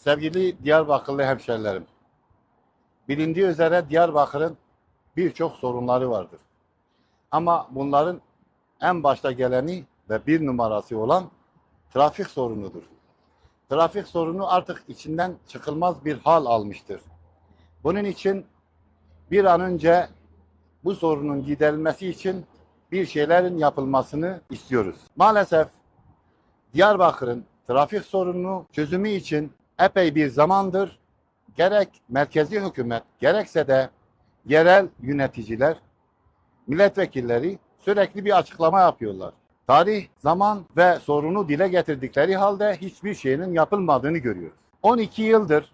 Sevgili Diyarbakırlı hemşerilerim, bilindiği üzere Diyarbakır'ın birçok sorunları vardır. Ama bunların en başta geleni ve bir numarası olan trafik sorunudur. Trafik sorunu artık içinden çıkılmaz bir hal almıştır. Bunun için bir an önce bu sorunun giderilmesi için bir şeylerin yapılmasını istiyoruz. Maalesef Diyarbakır'ın trafik sorununu çözümü için epey bir zamandır gerek merkezi hükümet gerekse de yerel yöneticiler, milletvekilleri sürekli bir açıklama yapıyorlar. Tarih, zaman ve sorunu dile getirdikleri halde hiçbir şeyin yapılmadığını görüyoruz. 12 yıldır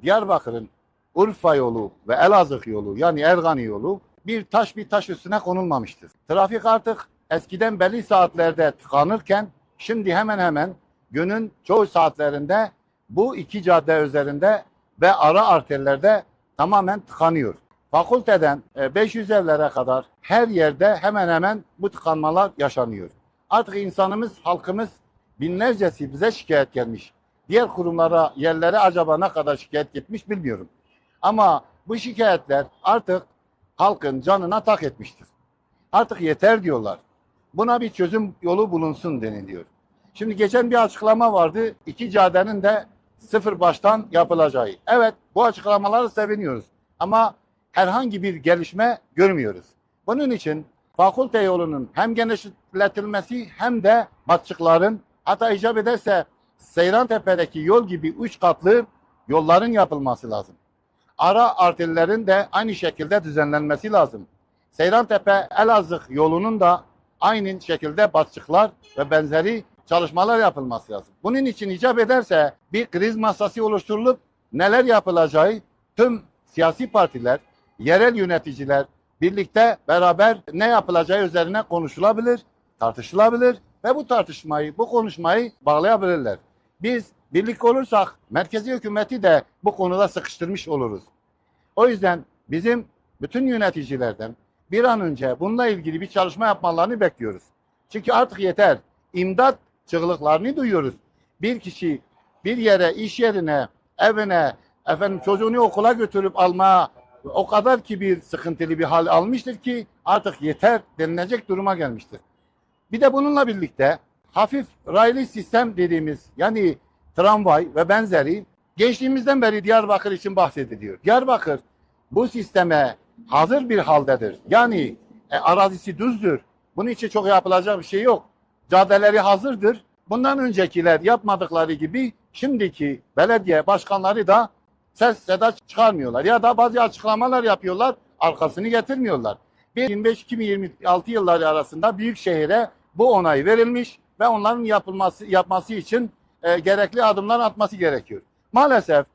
Diyarbakır'ın Urfa yolu ve Elazığ yolu yani Ergani yolu bir taş üstüne konulmamıştır. Trafik artık eskiden belli saatlerde tıkanırken şimdi hemen hemen günün çoğu saatlerinde bu iki cadde üzerinde ve ara arterlerde tamamen tıkanıyor. Fakülteden 500 evlere kadar her yerde hemen hemen bu tıkanmalar yaşanıyor. Artık insanımız, halkımız binlercesi bize şikayet gelmiş. Diğer kurumlara, yerlere acaba ne kadar şikayet gitmiş bilmiyorum. Ama bu şikayetler artık halkın canına tak etmiştir. Artık yeter diyorlar. Buna bir çözüm yolu bulunsun deniliyor. Şimdi geçen bir açıklama vardı. İki caddenin de sıfır baştan yapılacağı. Evet, bu açıklamaları seviniyoruz. Ama herhangi bir gelişme görmüyoruz. Bunun için fakülte yolunun hem genişletilmesi hem de batçıkların, hatta icap ederse Seyrantepe'deki yol gibi 3 katlı yolların yapılması lazım. Ara arterlerin de aynı şekilde düzenlenmesi lazım. Seyrantepe Elazığ yolunun da aynı şekilde batçıklar ve benzeri çalışmalar yapılması lazım. Bunun için icap ederse bir kriz masası oluşturulup neler yapılacağı tüm siyasi partiler, yerel yöneticiler birlikte beraber ne yapılacağı üzerine konuşulabilir, tartışılabilir ve bu tartışmayı, bu konuşmayı bağlayabilirler. Biz birlik olursak merkezi hükümeti de bu konuda sıkıştırmış oluruz. O yüzden bizim bütün yöneticilerden bir an önce bununla ilgili bir çalışma yapmalarını bekliyoruz. Çünkü artık yeter. İmdat çığlıklarını duyuyoruz. Bir kişi bir yere, iş yerine, evine, çocuğunu okula götürüp almaya o kadar ki bir sıkıntılı bir hal almıştır ki artık yeter denilecek duruma gelmiştir. Bir de bununla birlikte hafif raylı sistem dediğimiz yani tramvay ve benzeri gençliğimizden beri Diyarbakır için bahsediliyor. Diyarbakır bu sisteme hazır bir haldedir. Yani arazisi düzdür. Bunun için çok yapılacak bir şey yok. Caddeleri hazırdır. Bundan öncekiler yapmadıkları gibi şimdiki belediye başkanları da ses seda çıkarmıyorlar. Ya da bazı açıklamalar yapıyorlar, arkasını getirmiyorlar. 2025-2026 yılları arasında büyük şehire bu onay verilmiş ve onların yapması için gerekli adımlar atması gerekiyor. Maalesef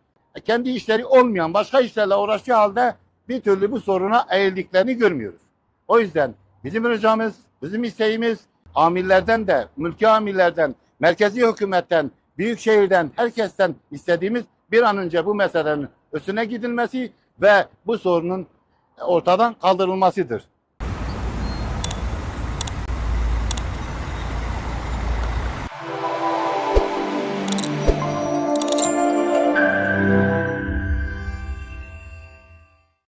kendi işleri olmayan başka işlerle uğraştığı halde bir türlü bu soruna eğildiklerini görmüyoruz. O yüzden bizim ricamız, bizim isteğimiz amirlerden de, mülki amirlerden, merkezi hükümetten, büyükşehirden, herkesten istediğimiz bir an önce bu meselenin üstüne gidilmesi ve bu sorunun ortadan kaldırılmasıdır.